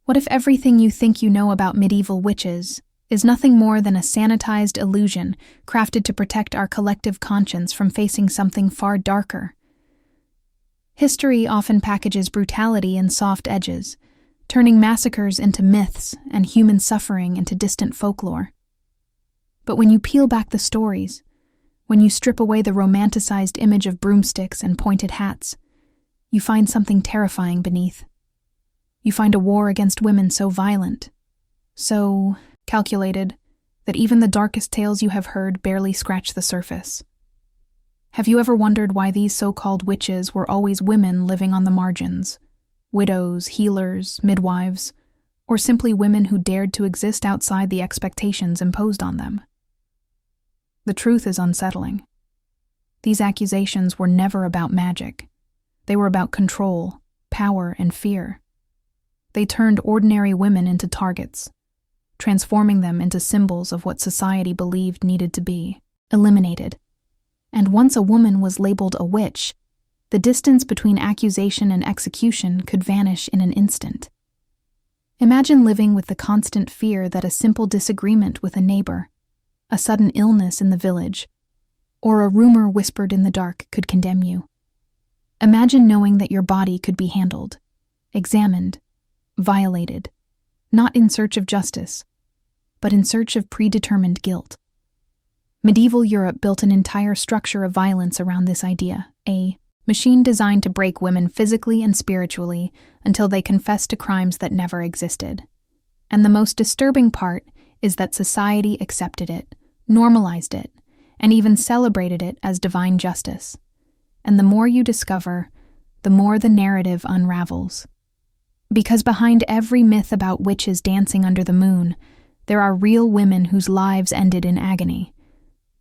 What if everything you think you know about medieval witches is nothing more than a sanitized illusion crafted to protect our collective conscience from facing something far darker? History often packages brutality in soft edges, turning massacres into myths and human suffering into distant folklore. But when you peel back the stories, when you strip away the romanticized image of broomsticks and pointed hats, you find something terrifying beneath. You find a war against women so violent, so calculated, that even the darkest tales you have heard barely scratch the surface. Have you ever wondered why these so-called witches were always women living on the margins? Widows, healers, midwives, or simply women who dared to exist outside the expectations imposed on them? The truth is unsettling. These accusations were never about magic. They were about control, power, and fear. They turned ordinary women into targets, transforming them into symbols of what society believed needed to be eliminated. And once a woman was labeled a witch, the distance between accusation and execution could vanish in an instant. Imagine living with the constant fear that a simple disagreement with a neighbor, a sudden illness in the village, or a rumor whispered in the dark could condemn you. Imagine knowing that your body could be handled, examined, violated, not in search of justice, but in search of predetermined guilt. Medieval Europe built an entire structure of violence around this idea, a machine designed to break women physically and spiritually until they confessed to crimes that never existed. And the most disturbing part is that society accepted it, normalized it, and even celebrated it as divine justice. And the more you discover, the more the narrative unravels. Because behind every myth about witches dancing under the moon, there are real women whose lives ended in agony.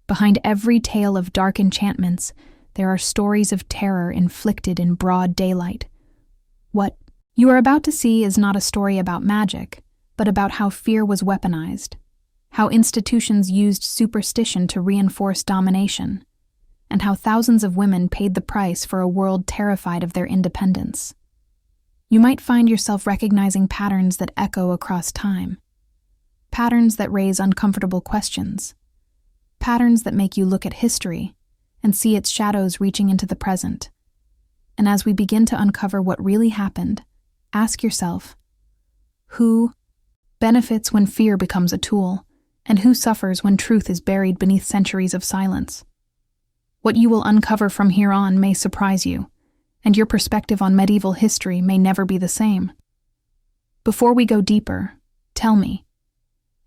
Behind every tale of dark enchantments, there are stories of terror inflicted in broad daylight. What you are about to see is not a story about magic, but about how fear was weaponized, how institutions used superstition to reinforce domination, and how thousands of women paid the price for a world terrified of their independence. You might find yourself recognizing patterns that echo across time, patterns that raise uncomfortable questions, patterns that make you look at history and see its shadows reaching into the present. And as we begin to uncover what really happened, ask yourself, who benefits when fear becomes a tool, and who suffers when truth is buried beneath centuries of silence? What you will uncover from here on may surprise you, and your perspective on medieval history may never be the same. Before we go deeper, tell me,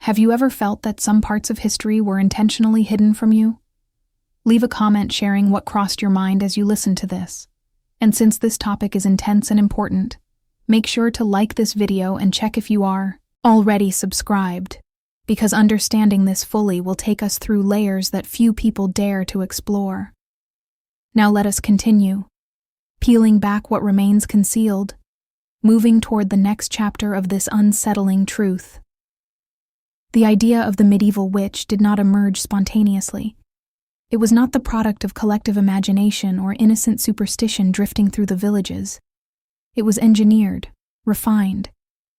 have you ever felt that some parts of history were intentionally hidden from you? Leave a comment sharing what crossed your mind as you listen to this. And since this topic is intense and important, make sure to like this video and check if you are already subscribed, because understanding this fully will take us through layers that few people dare to explore. Now let us continue, peeling back what remains concealed, moving toward the next chapter of this unsettling truth. The idea of the medieval witch did not emerge spontaneously. It was not the product of collective imagination or innocent superstition drifting through the villages. It was engineered, refined,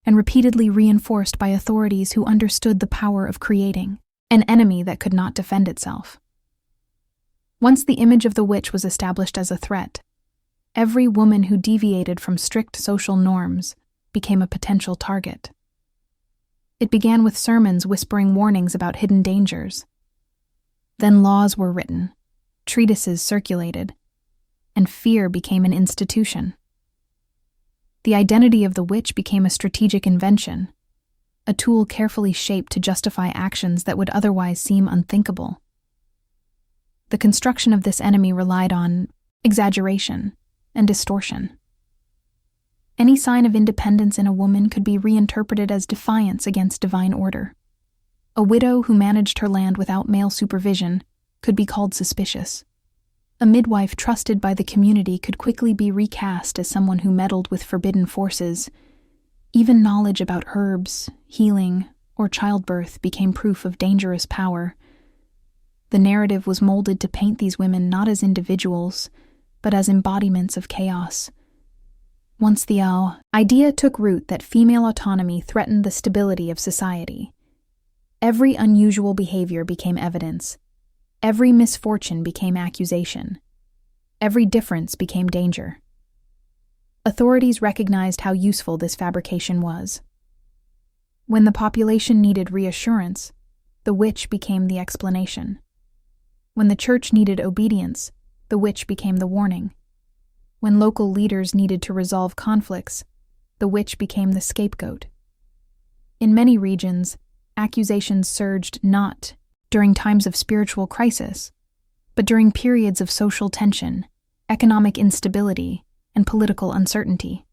and repeatedly reinforced by authorities who understood the power of creating an enemy that could not defend itself. Once the image of the witch was established as a threat, every woman who deviated from strict social norms became a potential target. It began with sermons whispering warnings about hidden dangers. Then laws were written, treatises circulated, and fear became an institution. The identity of the witch became a strategic invention, a tool carefully shaped to justify actions that would otherwise seem unthinkable. The construction of this enemy relied on exaggeration and distortion. Any sign of independence in a woman could be reinterpreted as defiance against divine order. A widow who managed her land without male supervision could be called suspicious. A midwife trusted by the community could quickly be recast as someone who meddled with forbidden forces. Even knowledge about herbs, healing, or childbirth became proof of dangerous power. The narrative was molded to paint these women not as individuals, but as embodiments of chaos. Once the idea took root that female autonomy threatened the stability of society, every unusual behavior became evidence. Every misfortune became accusation. Every difference became danger. Authorities recognized how useful this fabrication was. When the population needed reassurance, the witch became the explanation. When the church needed obedience, the witch became the warning. When local leaders needed to resolve conflicts, the witch became the scapegoat. In many regions, accusations surged not during times of spiritual crisis, but during periods of social tension, economic instability, and political uncertainty.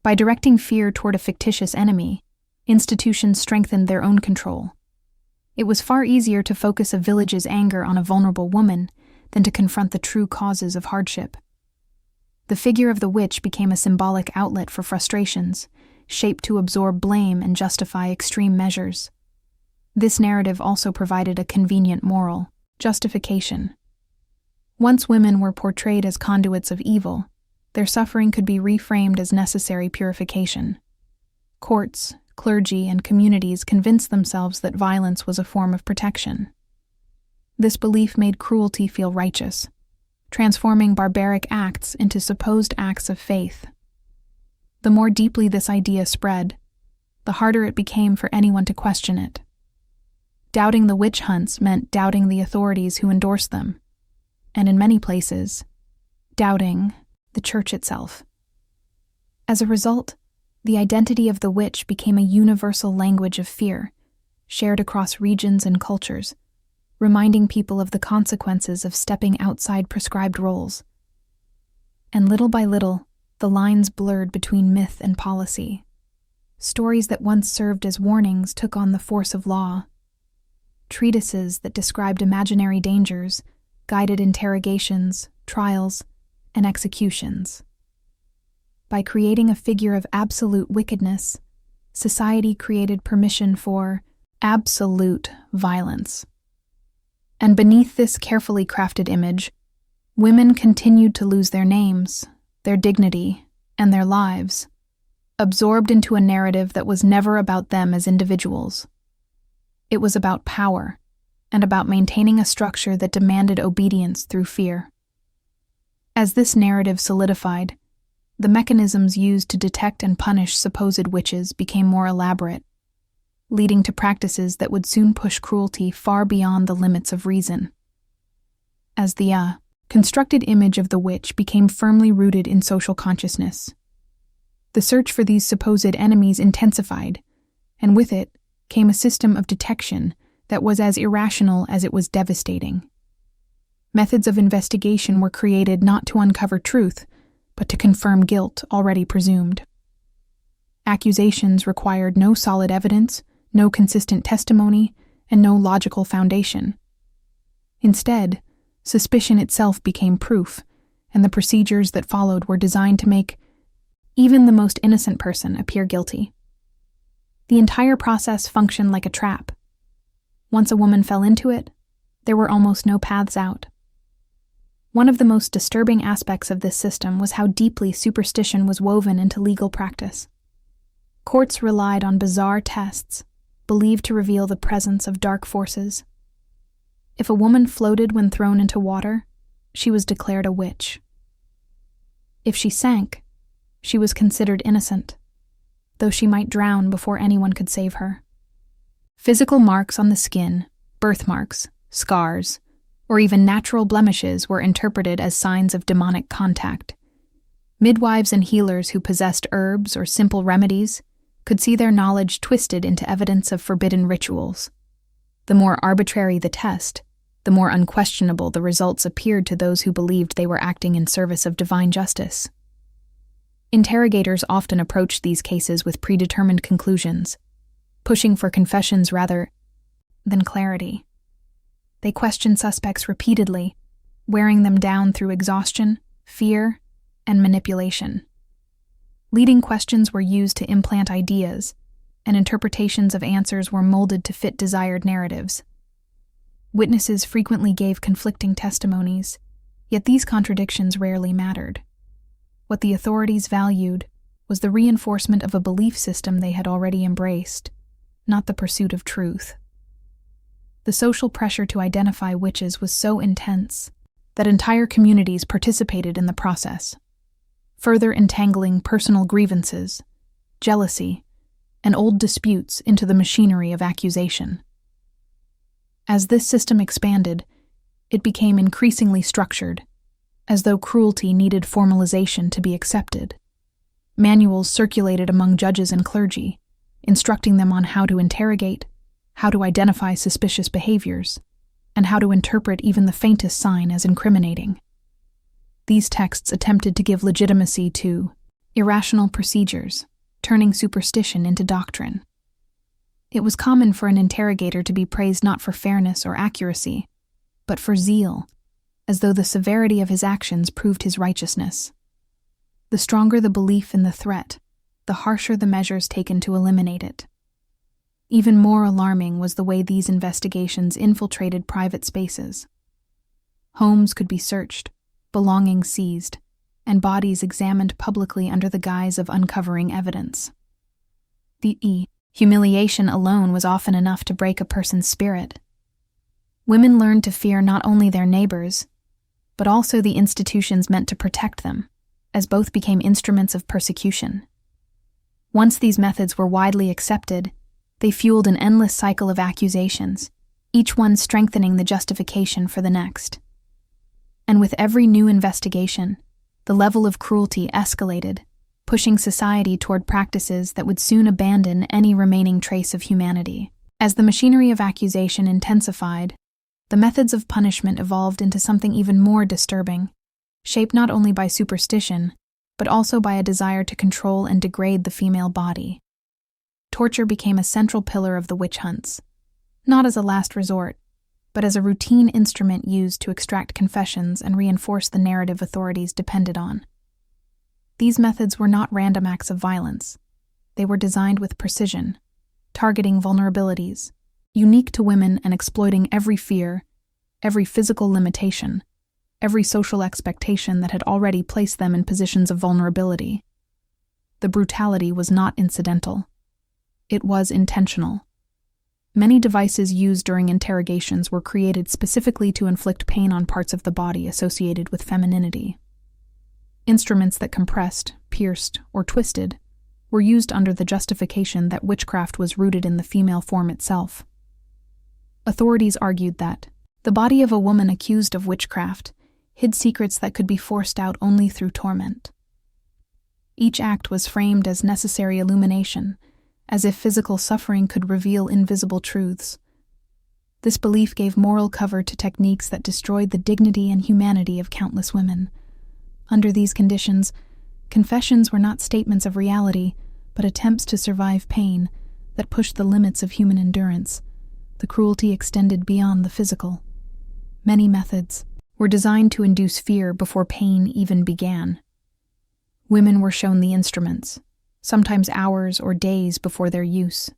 By directing fear toward a fictitious enemy, institutions strengthened their own control. It was far easier to focus a village's anger on a vulnerable woman than to confront the true causes of hardship. The figure of the witch became a symbolic outlet for frustrations, shaped to absorb blame and justify extreme measures. This narrative also provided a convenient moral justification. Once women were portrayed as conduits of evil, their suffering could be reframed as necessary purification. Courts, clergy, and communities convinced themselves that violence was a form of protection. This belief made cruelty feel righteous, transforming barbaric acts into supposed acts of faith. The more deeply this idea spread, the harder it became for anyone to question it. Doubting the witch hunts meant doubting the authorities who endorsed them, and in many places, doubting the church itself. As a result, the identity of the witch became a universal language of fear, shared across regions and cultures, reminding people of the consequences of stepping outside prescribed roles. And little by little, the lines blurred between myth and policy. Stories that once served as warnings took on the force of law. Treatises that described imaginary dangers guided interrogations, trials, and executions. By creating a figure of absolute wickedness, society created permission for absolute violence. And beneath this carefully crafted image, women continued to lose their names, their dignity, and their lives, absorbed into a narrative that was never about them as individuals. It was about power, and about maintaining a structure that demanded obedience through fear. As this narrative solidified, the mechanisms used to detect and punish supposed witches became more elaborate, leading to practices that would soon push cruelty far beyond the limits of reason. As the constructed image of the witch became firmly rooted in social consciousness, the search for these supposed enemies intensified, and with it came a system of detection that was as irrational as it was devastating. Methods of investigation were created not to uncover truth, but to confirm guilt already presumed. Accusations required no solid evidence, no consistent testimony, and no logical foundation. Instead, suspicion itself became proof, and the procedures that followed were designed to make even the most innocent person appear guilty. The entire process functioned like a trap. Once a woman fell into it, there were almost no paths out. One of the most disturbing aspects of this system was how deeply superstition was woven into legal practice. Courts relied on bizarre tests, believed to reveal the presence of dark forces. If a woman floated when thrown into water, she was declared a witch. If she sank, she was considered innocent, though she might drown before anyone could save her. Physical marks on the skin, birthmarks, scars, or even natural blemishes were interpreted as signs of demonic contact. Midwives and healers who possessed herbs or simple remedies could see their knowledge twisted into evidence of forbidden rituals. The more arbitrary the test, the more unquestionable the results appeared to those who believed they were acting in service of divine justice. Interrogators often approached these cases with predetermined conclusions, pushing for confessions rather than clarity. They questioned suspects repeatedly, wearing them down through exhaustion, fear, and manipulation. Leading questions were used to implant ideas, and interpretations of answers were molded to fit desired narratives. Witnesses frequently gave conflicting testimonies, yet these contradictions rarely mattered. What the authorities valued was the reinforcement of a belief system they had already embraced, not the pursuit of truth. The social pressure to identify witches was so intense that entire communities participated in the process, further entangling personal grievances, jealousy, and old disputes into the machinery of accusation. As this system expanded, it became increasingly structured, as though cruelty needed formalization to be accepted. Manuals circulated among judges and clergy, instructing them on how to interrogate, how to identify suspicious behaviors, and how to interpret even the faintest sign as incriminating. These texts attempted to give legitimacy to irrational procedures, turning superstition into doctrine. It was common for an interrogator to be praised not for fairness or accuracy, but for zeal, as though the severity of his actions proved his righteousness. The stronger the belief in the threat, the harsher the measures taken to eliminate it. Even more alarming was the way these investigations infiltrated private spaces. Homes could be searched, belongings seized, and bodies examined publicly under the guise of uncovering evidence. The humiliation alone was often enough to break a person's spirit. Women learned to fear not only their neighbors, but also the institutions meant to protect them, as both became instruments of persecution. Once these methods were widely accepted, they fueled an endless cycle of accusations, each one strengthening the justification for the next. And with every new investigation, the level of cruelty escalated, pushing society toward practices that would soon abandon any remaining trace of humanity. As the machinery of accusation intensified, the methods of punishment evolved into something even more disturbing, shaped not only by superstition, but also by a desire to control and degrade the female body. Torture became a central pillar of the witch hunts, not as a last resort, but as a routine instrument used to extract confessions and reinforce the narrative authorities depended on. These methods were not random acts of violence. They were designed with precision, targeting vulnerabilities, unique to women and exploiting every fear, every physical limitation, every social expectation that had already placed them in positions of vulnerability. The brutality was not incidental. It was intentional. Many devices used during interrogations were created specifically to inflict pain on parts of the body associated with femininity. Instruments that compressed, pierced, or twisted were used under the justification that witchcraft was rooted in the female form itself. Authorities argued that the body of a woman accused of witchcraft hid secrets that could be forced out only through torment. Each act was framed as necessary illumination, as if physical suffering could reveal invisible truths. This belief gave moral cover to techniques that destroyed the dignity and humanity of countless women. Under these conditions, confessions were not statements of reality, but attempts to survive pain that pushed the limits of human endurance. The cruelty extended beyond the physical. Many methods were designed to induce fear before pain even began. Women were shown the instruments, sometimes hours or days before their use,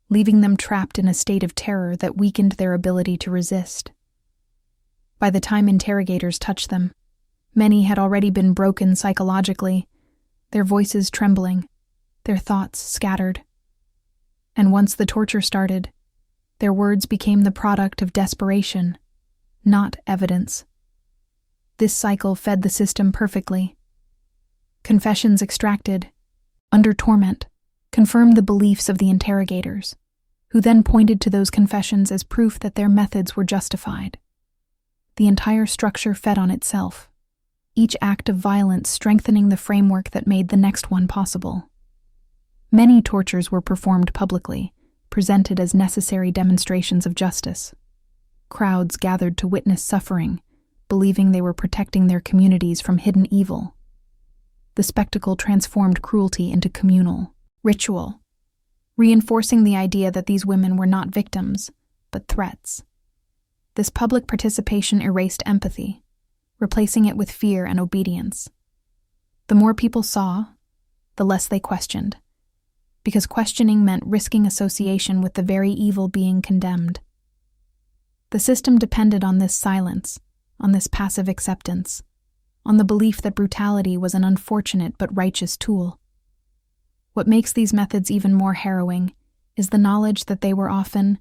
leaving them trapped in a state of terror that weakened their ability to resist. By the time interrogators touched them, many had already been broken psychologically, their voices trembling, their thoughts scattered. And once the torture started, their words became the product of desperation, not evidence. This cycle fed the system perfectly. Confessions extracted, under torment, confirmed the beliefs of the interrogators, who then pointed to those confessions as proof that their methods were justified. The entire structure fed on itself, each act of violence strengthening the framework that made the next one possible. Many tortures were performed publicly, presented as necessary demonstrations of justice. Crowds gathered to witness suffering, believing they were protecting their communities from hidden evil. The spectacle transformed cruelty into communal ritual, reinforcing the idea that these women were not victims, but threats. This public participation erased empathy, replacing it with fear and obedience. The more people saw, the less they questioned, because questioning meant risking association with the very evil being condemned. The system depended on this silence, on this passive acceptance. on the belief that brutality was an unfortunate but righteous tool. What makes these methods even more harrowing is the knowledge that they were often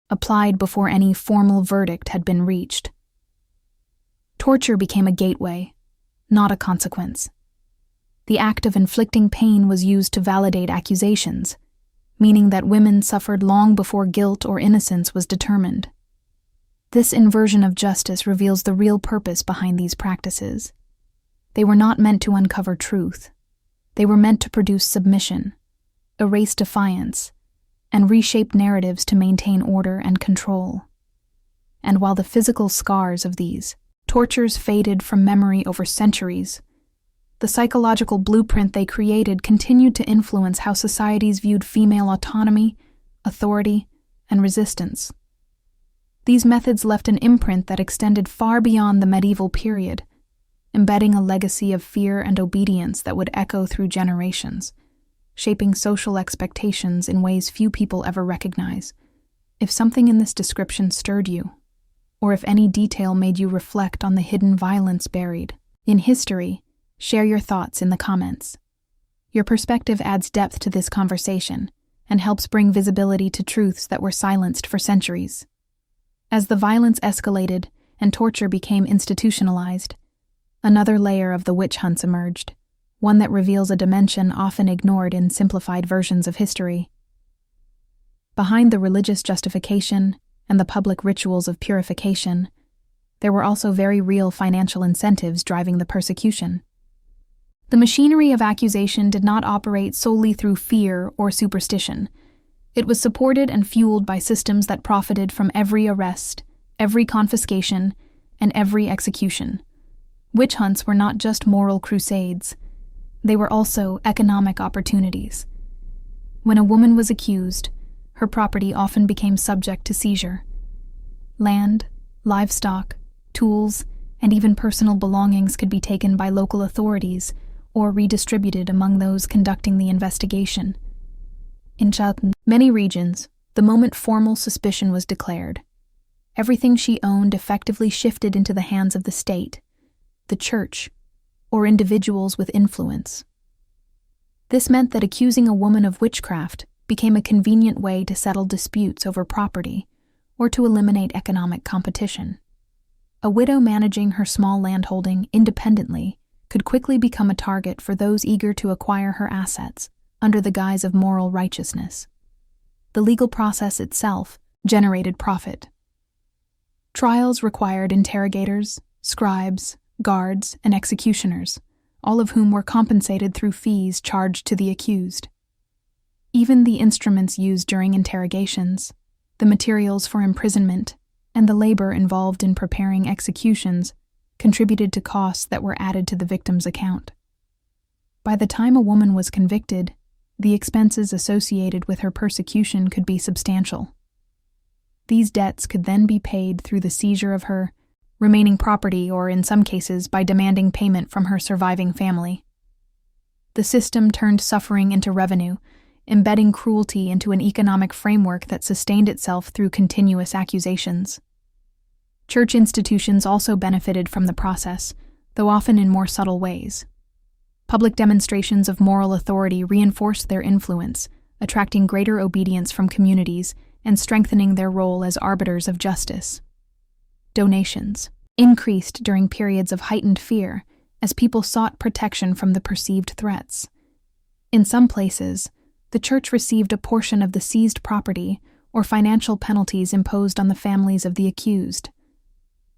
applied before any formal verdict had been reached. Torture became a gateway, not a consequence. The act of inflicting pain was used to validate accusations, meaning that women suffered long before guilt or innocence was determined. This inversion of justice reveals the real purpose behind these practices. They were not meant to uncover truth. They were meant to produce submission, erase defiance, and reshape narratives to maintain order and control. And while the physical scars of these tortures faded from memory over centuries, the psychological blueprint they created continued to influence how societies viewed female autonomy, authority, and resistance. These methods left an imprint that extended far beyond the medieval period, embedding a legacy of fear and obedience that would echo through generations, shaping social expectations in ways few people ever recognize. If something in this description stirred you, or if any detail made you reflect on the hidden violence buried in history, share your thoughts in the comments. Your perspective adds depth to this conversation and helps bring visibility to truths that were silenced for centuries. As the violence escalated and torture became institutionalized, another layer of the witch hunts emerged, one that reveals a dimension often ignored in simplified versions of history. Behind the religious justification and the public rituals of purification, there were also very real financial incentives driving the persecution. The machinery of accusation did not operate solely through fear or superstition. It was supported and fueled by systems that profited from every arrest, every confiscation, and every execution. Witch hunts were not just moral crusades. They were also economic opportunities. When a woman was accused, her property often became subject to seizure. Land, livestock, tools, and even personal belongings could be taken by local authorities or redistributed among those conducting the investigation. In many regions, the moment formal suspicion was declared, everything she owned effectively shifted into the hands of the state, the church, or individuals with influence. This meant that accusing a woman of witchcraft became a convenient way to settle disputes over property or to eliminate economic competition. A widow managing her small landholding independently could quickly become a target for those eager to acquire her assets under the guise of moral righteousness. The legal process itself generated profit. Trials required interrogators, scribes, guards, and executioners, all of whom were compensated through fees charged to the accused. Even the instruments used during interrogations, the materials for imprisonment, and the labor involved in preparing executions contributed to costs that were added to the victim's account. By the time a woman was convicted, the expenses associated with her persecution could be substantial. These debts could then be paid through the seizure of her remaining property or, in some cases, by demanding payment from her surviving family. The system turned suffering into revenue, embedding cruelty into an economic framework that sustained itself through continuous accusations. Church institutions also benefited from the process, though often in more subtle ways. Public demonstrations of moral authority reinforced their influence, attracting greater obedience from communities and strengthening their role as arbiters of justice. Donations increased during periods of heightened fear as people sought protection from the perceived threats. In some places, the church received a portion of the seized property or financial penalties imposed on the families of the accused.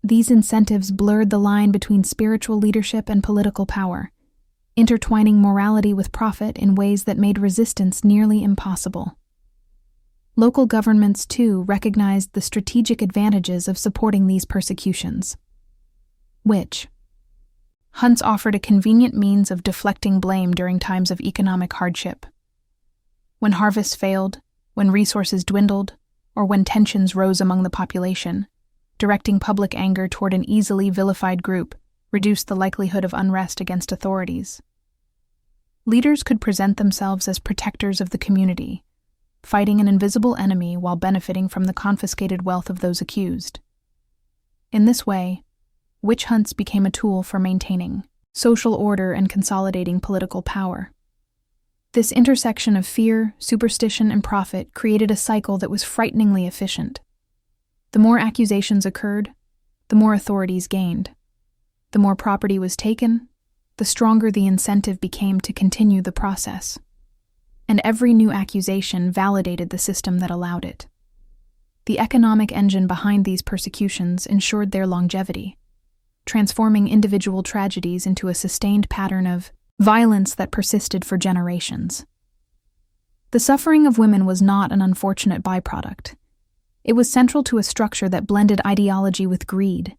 These incentives blurred the line between spiritual leadership and political power, intertwining morality with profit in ways that made resistance nearly impossible. Local governments, too, recognized the strategic advantages of supporting these persecutions. Witch hunts offered a convenient means of deflecting blame during times of economic hardship. When harvests failed, when resources dwindled, or when tensions rose among the population, directing public anger toward an easily vilified group reduced the likelihood of unrest against authorities. Leaders could present themselves as protectors of the community, fighting an invisible enemy while benefiting from the confiscated wealth of those accused. In this way, witch hunts became a tool for maintaining social order, and consolidating political power. This intersection of fear, superstition, and profit created a cycle that was frighteningly efficient. The more accusations occurred, the more authorities gained. The more property was taken, the stronger the incentive became to continue the process. And every new accusation validated the system that allowed it. The economic engine behind these persecutions ensured their longevity, transforming individual tragedies into a sustained pattern of violence that persisted for generations. The suffering of women was not an unfortunate byproduct. It was central to a structure that blended ideology with greed,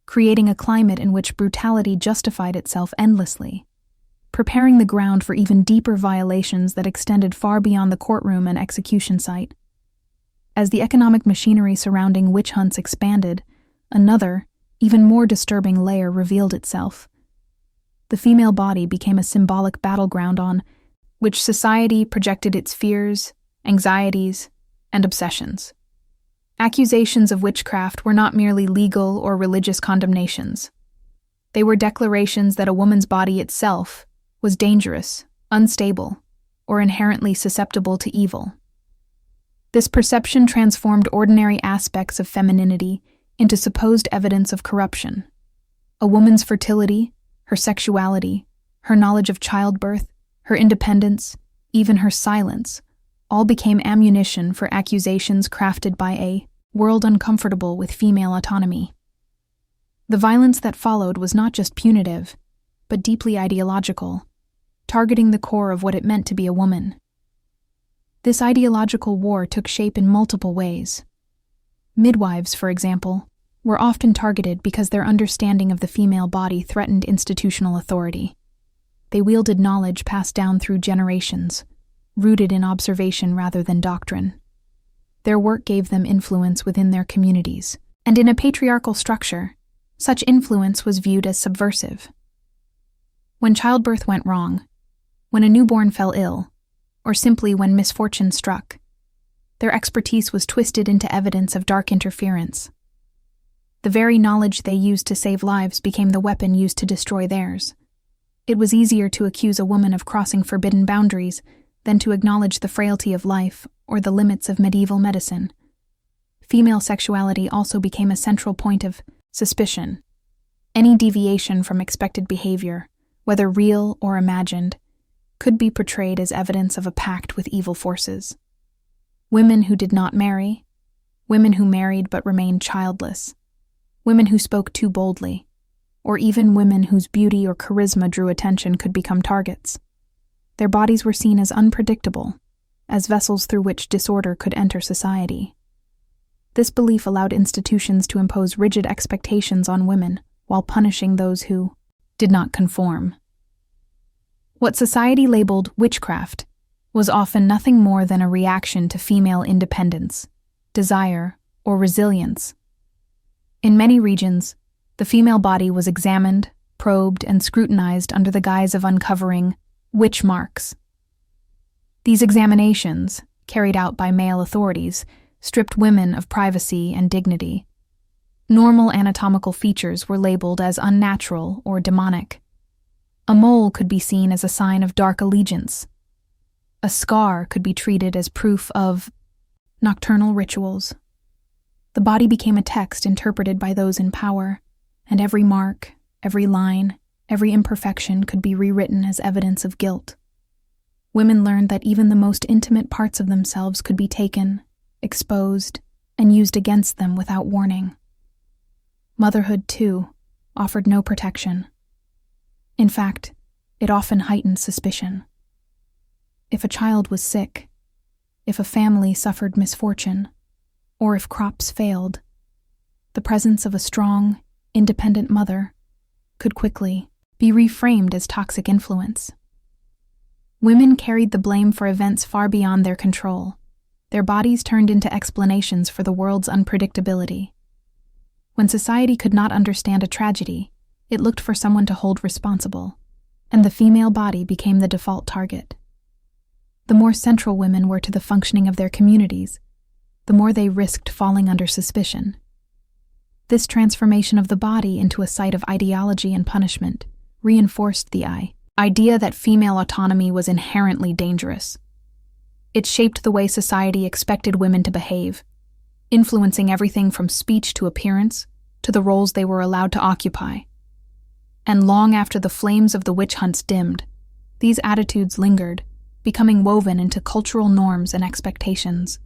creating a climate in which brutality justified itself endlessly, preparing the ground for even deeper violations that extended far beyond the courtroom and execution site. As the economic machinery surrounding witch hunts expanded, another, even more disturbing layer revealed itself. The female body became a symbolic battleground on which society projected its fears, anxieties, and obsessions. Accusations of witchcraft were not merely legal or religious condemnations. They were declarations that a woman's body itself was dangerous, unstable, or inherently susceptible to evil. This perception transformed ordinary aspects of femininity into supposed evidence of corruption. A woman's fertility, her sexuality, her knowledge of childbirth, her independence, even her silence, all became ammunition for accusations crafted by a world uncomfortable with female autonomy. The violence that followed was not just punitive, but deeply ideological, targeting the core of what it meant to be a woman. This ideological war took shape in multiple ways. Midwives, for example, were often targeted because their understanding of the female body threatened institutional authority. They wielded knowledge passed down through generations, rooted in observation rather than doctrine. Their work gave them influence within their communities, and in a patriarchal structure, such influence was viewed as subversive. When childbirth went wrong, when a newborn fell ill, or simply when misfortune struck, their expertise was twisted into evidence of dark interference. The very knowledge they used to save lives became the weapon used to destroy theirs. It was easier to accuse a woman of crossing forbidden boundaries than to acknowledge the frailty of life or the limits of medieval medicine. Female sexuality also became a central point of suspicion. Any deviation from expected behavior, whether real or imagined, could be portrayed as evidence of a pact with evil forces. Women who did not marry, women who married but remained childless, women who spoke too boldly, or even women whose beauty or charisma drew attention could become targets. Their bodies were seen as unpredictable, as vessels through which disorder could enter society. This belief allowed institutions to impose rigid expectations on women while punishing those who did not conform. What society labeled witchcraft was often nothing more than a reaction to female independence, desire, or resilience. In many regions, the female body was examined, probed, and scrutinized under the guise of uncovering witch marks. These examinations, carried out by male authorities, stripped women of privacy and dignity. Normal anatomical features were labeled as unnatural or demonic. A mole could be seen as a sign of dark allegiance. A scar could be treated as proof of nocturnal rituals. The body became a text interpreted by those in power, and every mark, every line, every imperfection could be rewritten as evidence of guilt. Women learned that even the most intimate parts of themselves could be taken, exposed, and used against them without warning. Motherhood, too, offered no protection. In fact, it often heightened suspicion. If a child was sick, if a family suffered misfortune, or if crops failed, the presence of a strong, independent mother could quickly be reframed as toxic influence. Women carried the blame for events far beyond their control. Their bodies turned into explanations for the world's unpredictability. When society could not understand a tragedy, it looked for someone to hold responsible, and the female body became the default target. The more central women were to the functioning of their communities, the more they risked falling under suspicion. This transformation of the body into a site of ideology and punishment reinforced the idea that female autonomy was inherently dangerous. It shaped the way society expected women to behave, influencing everything from speech to appearance to the roles they were allowed to occupy. And long after the flames of the witch hunts dimmed, these attitudes lingered, becoming woven into cultural norms and expectations.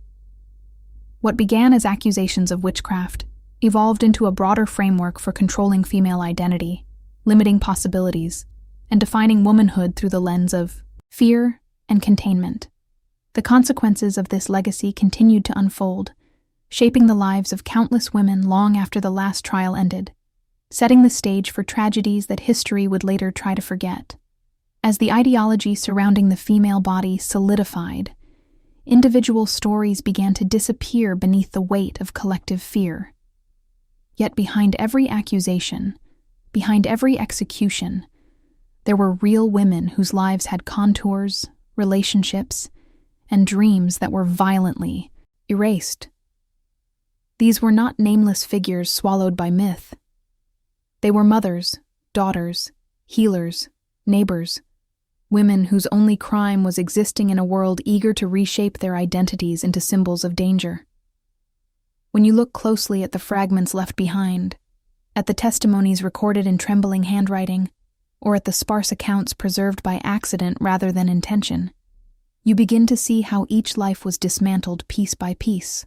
What began as accusations of witchcraft evolved into a broader framework for controlling female identity, limiting possibilities, and defining womanhood through the lens of fear and containment. The consequences of this legacy continued to unfold, shaping the lives of countless women long after the last trial ended, setting the stage for tragedies that history would later try to forget. As the ideology surrounding the female body solidified, individual stories began to disappear beneath the weight of collective fear. Yet behind every accusation, behind every execution, there were real women whose lives had contours, relationships, and dreams that were violently erased. These were not nameless figures swallowed by myth. They were mothers, daughters, healers, neighbors, women whose only crime was existing in a world eager to reshape their identities into symbols of danger. When you look closely at the fragments left behind, at the testimonies recorded in trembling handwriting, or at the sparse accounts preserved by accident rather than intention, you begin to see how each life was dismantled piece by piece.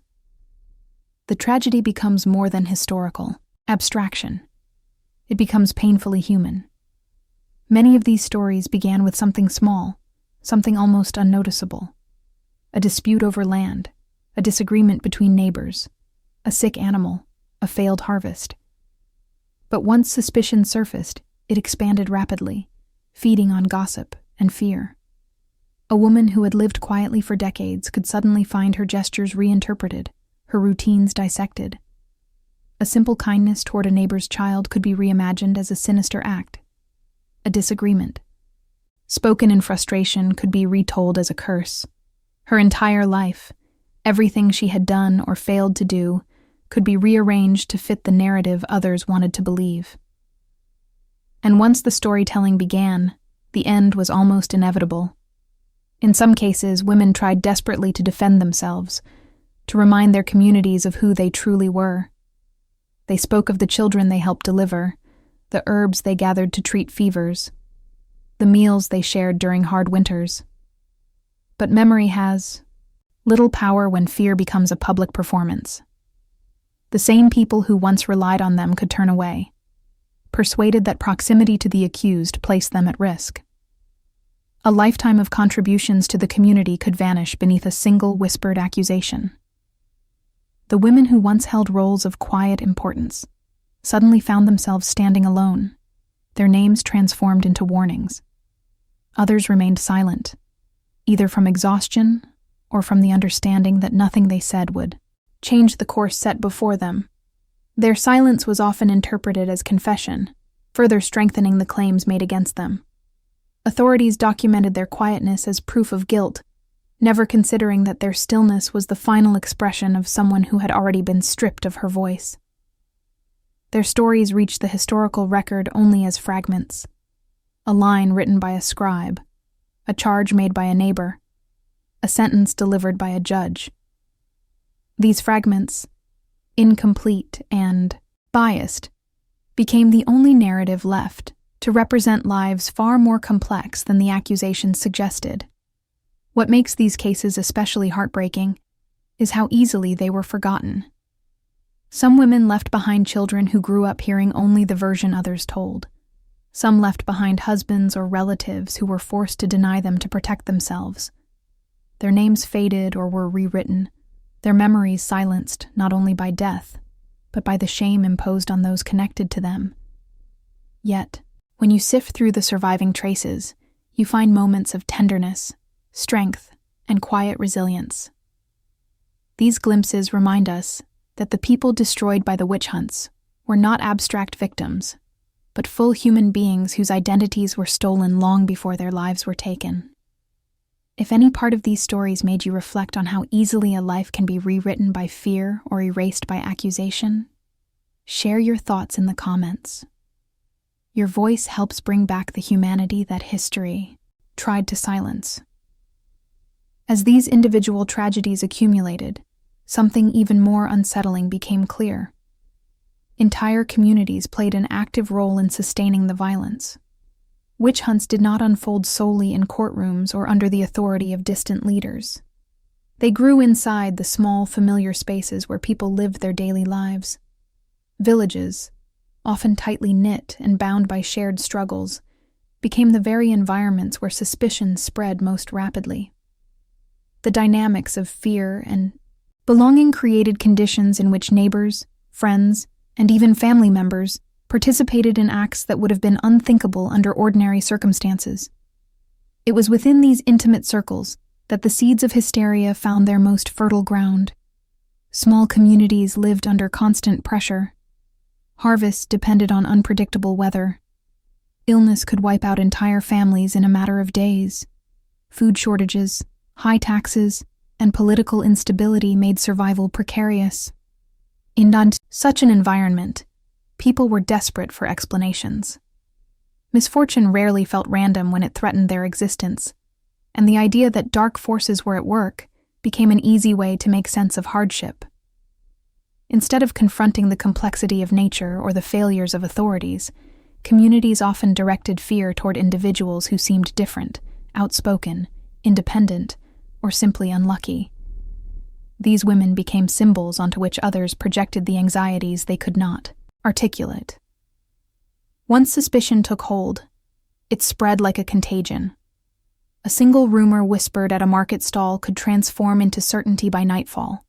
The tragedy becomes more than historical abstraction. It becomes painfully human. Many of these stories began with something small, something almost unnoticeable. A dispute over land, a disagreement between neighbors, a sick animal, a failed harvest. But once suspicion surfaced, it expanded rapidly, feeding on gossip and fear. A woman who had lived quietly for decades could suddenly find her gestures reinterpreted, her routines dissected. A simple kindness toward a neighbor's child could be reimagined as a sinister act. A disagreement, spoken in frustration, could be retold as a curse. Her entire life, everything she had done or failed to do, could be rearranged to fit the narrative others wanted to believe. And once the storytelling began, the end was almost inevitable. In some cases, women tried desperately to defend themselves, to remind their communities of who they truly were. They spoke of the children they helped deliver, the herbs they gathered to treat fevers, the meals they shared during hard winters. But memory has little power when fear becomes a public performance. The same people who once relied on them could turn away, persuaded that proximity to the accused placed them at risk. A lifetime of contributions to the community could vanish beneath a single whispered accusation. The women who once held roles of quiet importance suddenly found themselves standing alone, their names transformed into warnings. Others remained silent, either from exhaustion or from the understanding that nothing they said would change the course set before them. Their silence was often interpreted as confession, further strengthening the claims made against them. Authorities documented their quietness as proof of guilt, never considering that their stillness was the final expression of someone who had already been stripped of her voice. Their stories reached the historical record only as fragments, a line written by a scribe, a charge made by a neighbor, a sentence delivered by a judge. These fragments, incomplete and biased, became the only narrative left to represent lives far more complex than the accusations suggested. What makes these cases especially heartbreaking is how easily they were forgotten. Some women left behind children who grew up hearing only the version others told. Some left behind husbands or relatives who were forced to deny them to protect themselves. Their names faded or were rewritten, their memories silenced not only by death, but by the shame imposed on those connected to them. Yet, when you sift through the surviving traces, you find moments of tenderness, strength, and quiet resilience. These glimpses remind us that the people destroyed by the witch hunts were not abstract victims, but full human beings whose identities were stolen long before their lives were taken. If any part of these stories made you reflect on how easily a life can be rewritten by fear or erased by accusation, share your thoughts in the comments. Your voice helps bring back the humanity that history tried to silence. As these individual tragedies accumulated, something even more unsettling became clear. Entire communities played an active role in sustaining the violence. Witch hunts did not unfold solely in courtrooms or under the authority of distant leaders. They grew inside the small, familiar spaces where people lived their daily lives. Villages, often tightly knit and bound by shared struggles, became the very environments where suspicion spread most rapidly. The dynamics of fear and belonging created conditions in which neighbors, friends, and even family members participated in acts that would have been unthinkable under ordinary circumstances. It was within these intimate circles that the seeds of hysteria found their most fertile ground. Small communities lived under constant pressure. Harvests depended on unpredictable weather. Illness could wipe out entire families in a matter of days. Food shortages, high taxes, and political instability made survival precarious. In such an environment, people were desperate for explanations. Misfortune rarely felt random when it threatened their existence, and the idea that dark forces were at work became an easy way to make sense of hardship. Instead of confronting the complexity of nature or the failures of authorities, communities often directed fear toward individuals who seemed different, outspoken, independent, or simply unlucky. These women became symbols onto which others projected the anxieties they could not articulate. Once suspicion took hold, it spread like a contagion. A single rumor whispered at a market stall could transform into certainty by nightfall.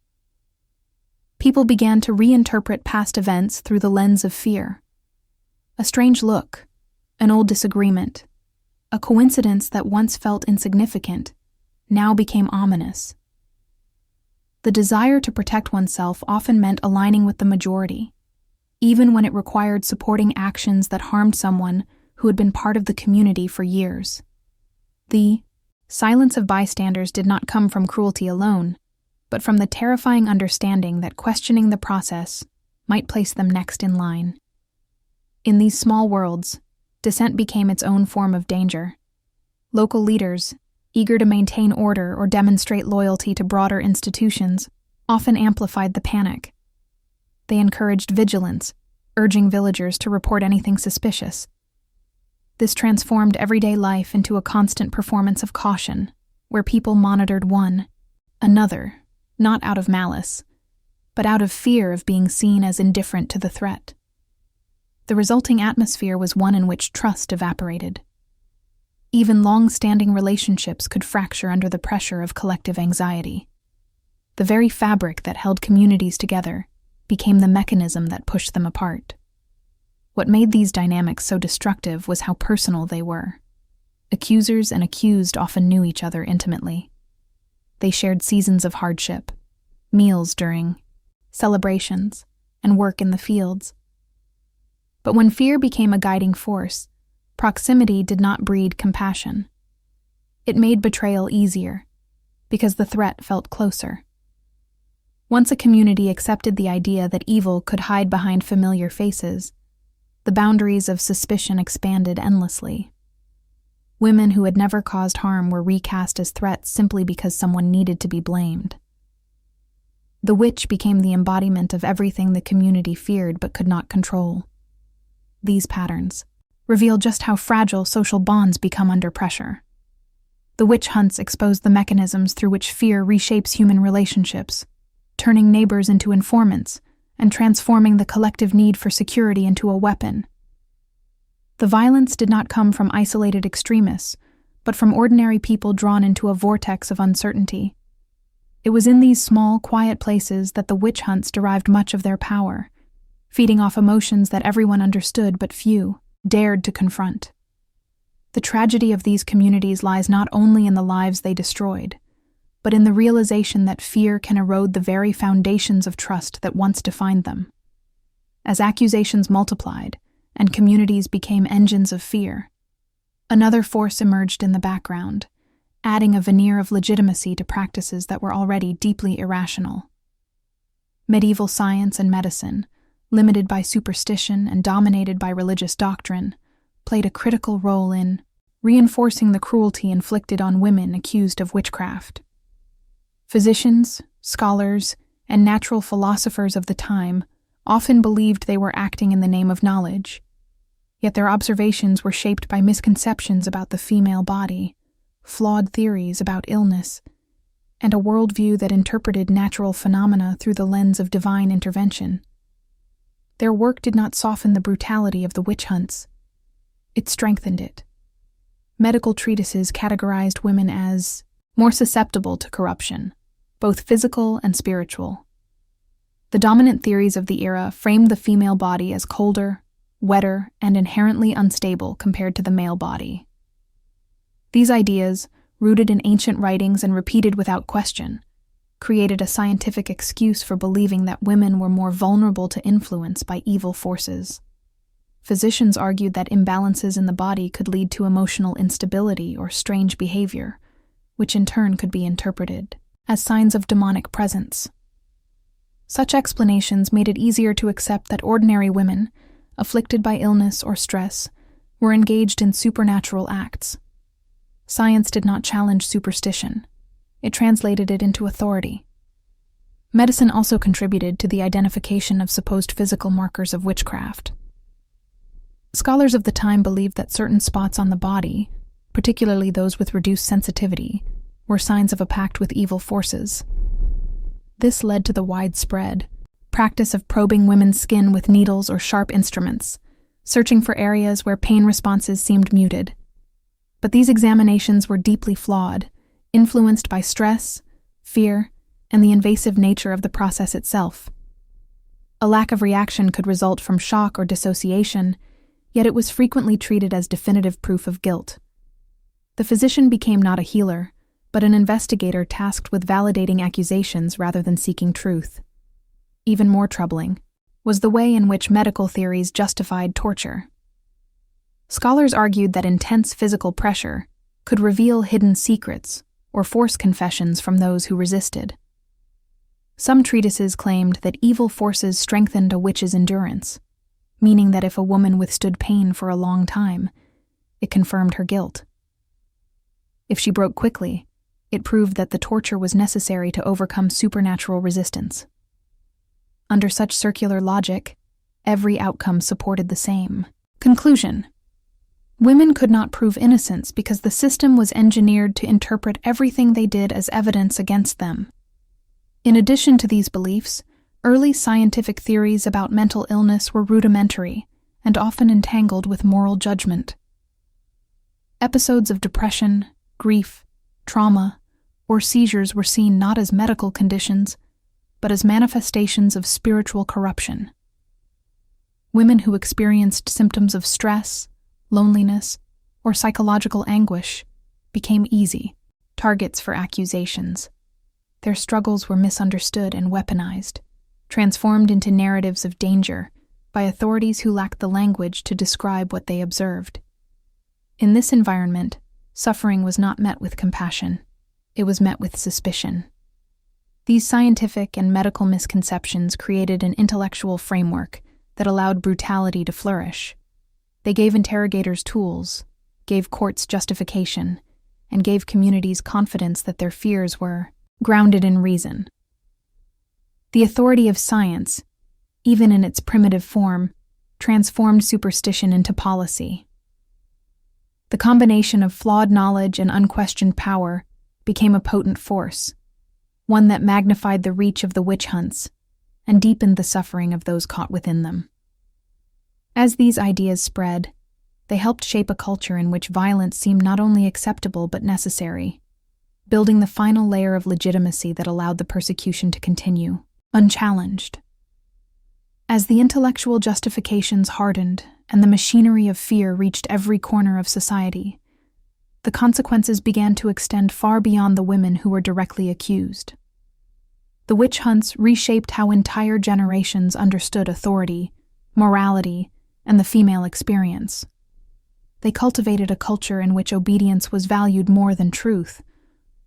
People began to reinterpret past events through the lens of fear. A strange look, an old disagreement, a coincidence that once felt insignificant, now became ominous. The desire to protect oneself often meant aligning with the majority, even when it required supporting actions that harmed someone who had been part of the community for years. The silence of bystanders did not come from cruelty alone, but from the terrifying understanding that questioning the process might place them next in line. In these small worlds, dissent became its own form of danger. Local leaders, eager to maintain order or demonstrate loyalty to broader institutions, often amplified the panic. They encouraged vigilance, urging villagers to report anything suspicious. This transformed everyday life into a constant performance of caution, where people monitored one another, not out of malice, but out of fear of being seen as indifferent to the threat. The resulting atmosphere was one in which trust evaporated. Even long-standing relationships could fracture under the pressure of collective anxiety. The very fabric that held communities together became the mechanism that pushed them apart. What made these dynamics so destructive was how personal they were. Accusers and accused often knew each other intimately. They shared seasons of hardship, meals during celebrations, and work in the fields. But when fear became a guiding force, proximity did not breed compassion. It made betrayal easier, because the threat felt closer. Once a community accepted the idea that evil could hide behind familiar faces, the boundaries of suspicion expanded endlessly. Women who had never caused harm were recast as threats simply because someone needed to be blamed. The witch became the embodiment of everything the community feared but could not control. These patterns reveal just how fragile social bonds become under pressure. The witch hunts expose the mechanisms through which fear reshapes human relationships, turning neighbors into informants and transforming the collective need for security into a weapon. The violence did not come from isolated extremists, but from ordinary people drawn into a vortex of uncertainty. It was in these small, quiet places that the witch hunts derived much of their power, feeding off emotions that everyone understood but few dared to confront. The tragedy of these communities lies not only in the lives they destroyed, but in the realization that fear can erode the very foundations of trust that once defined them. As accusations multiplied and communities became engines of fear, another force emerged in the background, adding a veneer of legitimacy to practices that were already deeply irrational. Medieval science and medicine, limited by superstition and dominated by religious doctrine, played a critical role in reinforcing the cruelty inflicted on women accused of witchcraft. Physicians, scholars, and natural philosophers of the time often believed they were acting in the name of knowledge, yet their observations were shaped by misconceptions about the female body, flawed theories about illness, and a worldview that interpreted natural phenomena through the lens of divine intervention. Their work did not soften the brutality of the witch hunts. It strengthened it. Medical treatises categorized women as more susceptible to corruption, both physical and spiritual. The dominant theories of the era framed the female body as colder, wetter, and inherently unstable compared to the male body. These ideas, rooted in ancient writings and repeated without question, created a scientific excuse for believing that women were more vulnerable to influence by evil forces. Physicians argued that imbalances in the body could lead to emotional instability or strange behavior, which in turn could be interpreted as signs of demonic presence. Such explanations made it easier to accept that ordinary women, afflicted by illness or stress, were engaged in supernatural acts. Science did not challenge superstition. It translated it into authority. Medicine also contributed to the identification of supposed physical markers of witchcraft. Scholars of the time believed that certain spots on the body, particularly those with reduced sensitivity, were signs of a pact with evil forces. This led to the widespread practice of probing women's skin with needles or sharp instruments, searching for areas where pain responses seemed muted. But these examinations were deeply flawed, influenced by stress, fear, and the invasive nature of the process itself. A lack of reaction could result from shock or dissociation, yet it was frequently treated as definitive proof of guilt. The physician became not a healer, but an investigator tasked with validating accusations rather than seeking truth. Even more troubling was the way in which medical theories justified torture. Scholars argued that intense physical pressure could reveal hidden secrets or force confessions from those who resisted. Some treatises claimed that evil forces strengthened a witch's endurance, meaning that if a woman withstood pain for a long time, it confirmed her guilt. If she broke quickly, it proved that the torture was necessary to overcome supernatural resistance. Under such circular logic, every outcome supported the same. Conclusion: women could not prove innocence because the system was engineered to interpret everything they did as evidence against them. In addition to these beliefs, early scientific theories about mental illness were rudimentary and often entangled with moral judgment. Episodes of depression, grief, trauma, or seizures were seen not as medical conditions, but as manifestations of spiritual corruption. Women who experienced symptoms of stress, loneliness, or psychological anguish became easy targets for accusations. Their struggles were misunderstood and weaponized, transformed into narratives of danger by authorities who lacked the language to describe what they observed. In this environment, suffering was not met with compassion. It was met with suspicion. These scientific and medical misconceptions created an intellectual framework that allowed brutality to flourish. They gave interrogators tools, gave courts justification, and gave communities confidence that their fears were grounded in reason. The authority of science, even in its primitive form, transformed superstition into policy. The combination of flawed knowledge and unquestioned power became a potent force, one that magnified the reach of the witch hunts and deepened the suffering of those caught within them. As these ideas spread, they helped shape a culture in which violence seemed not only acceptable but necessary, building the final layer of legitimacy that allowed the persecution to continue, unchallenged. As the intellectual justifications hardened and the machinery of fear reached every corner of society, the consequences began to extend far beyond the women who were directly accused. The witch hunts reshaped how entire generations understood authority, morality, and the female experience. They cultivated a culture in which obedience was valued more than truth,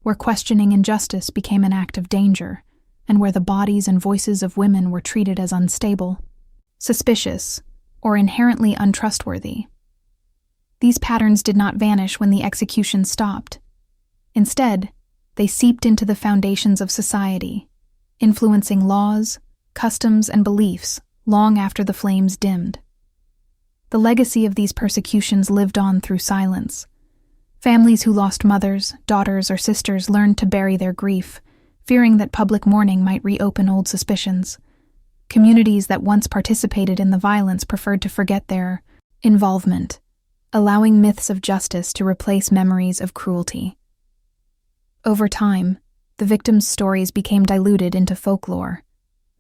where questioning injustice became an act of danger, and where the bodies and voices of women were treated as unstable, suspicious, or inherently untrustworthy. These patterns did not vanish when the execution stopped. Instead, they seeped into the foundations of society, influencing laws, customs, and beliefs long after the flames dimmed. The legacy of these persecutions lived on through silence. Families who lost mothers, daughters, or sisters learned to bury their grief, fearing that public mourning might reopen old suspicions. Communities that once participated in the violence preferred to forget their involvement, allowing myths of justice to replace memories of cruelty. Over time, the victims' stories became diluted into folklore,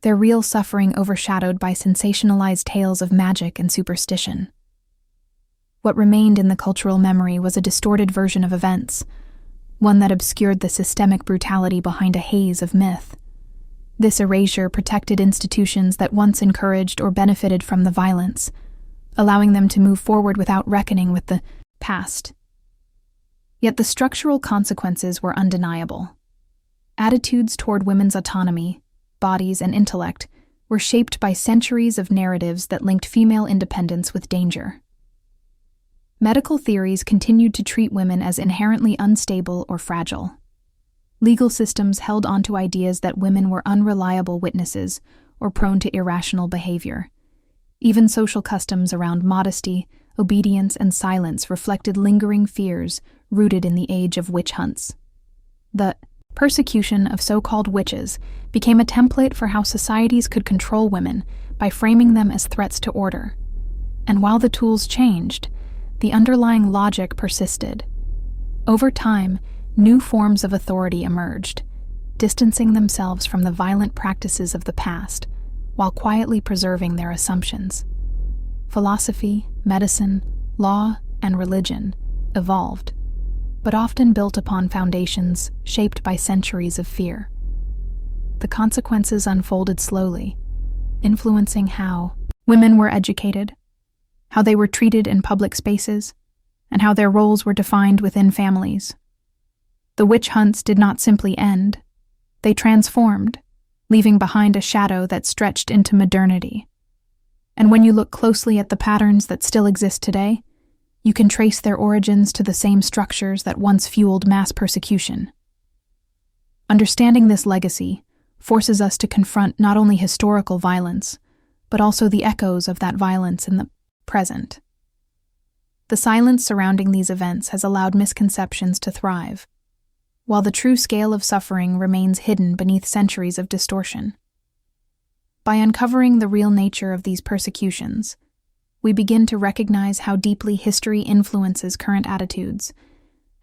their real suffering overshadowed by sensationalized tales of magic and superstition. What remained in the cultural memory was a distorted version of events, one that obscured the systemic brutality behind a haze of myth. This erasure protected institutions that once encouraged or benefited from the violence, allowing them to move forward without reckoning with the past. Yet the structural consequences were undeniable. Attitudes toward women's autonomy, bodies, and intellect were shaped by centuries of narratives that linked female independence with danger. Medical theories continued to treat women as inherently unstable or fragile. Legal systems held onto ideas that women were unreliable witnesses or prone to irrational behavior. Even social customs around modesty, obedience, and silence reflected lingering fears rooted in the age of witch hunts. The persecution of so-called witches became a template for how societies could control women by framing them as threats to order. And while the tools changed, the underlying logic persisted. Over time, new forms of authority emerged, distancing themselves from the violent practices of the past while quietly preserving their assumptions. Philosophy, medicine, law, and religion evolved, but often built upon foundations shaped by centuries of fear. The consequences unfolded slowly, influencing how women were educated, how they were treated in public spaces, and how their roles were defined within families. The witch hunts did not simply end, they transformed, leaving behind a shadow that stretched into modernity. And when you look closely at the patterns that still exist today, you can trace their origins to the same structures that once fueled mass persecution. Understanding this legacy forces us to confront not only historical violence, but also the echoes of that violence in the present. The silence surrounding these events has allowed misconceptions to thrive, while the true scale of suffering remains hidden beneath centuries of distortion. By uncovering the real nature of these persecutions, we begin to recognize how deeply history influences current attitudes,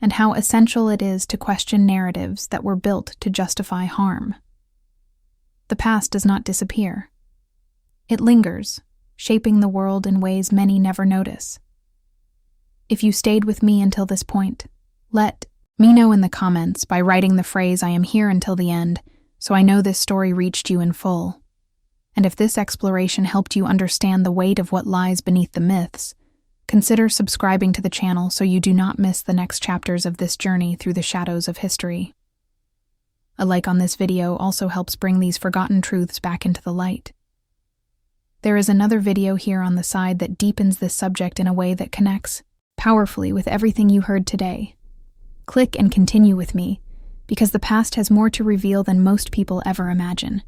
and how essential it is to question narratives that were built to justify harm. The past does not disappear. It lingers, shaping the world in ways many never notice. If you stayed with me until this point, let me know in the comments by writing the phrase "I am here until the end," so I know this story reached you in full. And if this exploration helped you understand the weight of what lies beneath the myths, consider subscribing to the channel so you do not miss the next chapters of this journey through the shadows of history. A like on this video also helps bring these forgotten truths back into the light. There is another video here on the side that deepens this subject in a way that connects powerfully with everything you heard today. Click and continue with me, because the past has more to reveal than most people ever imagine.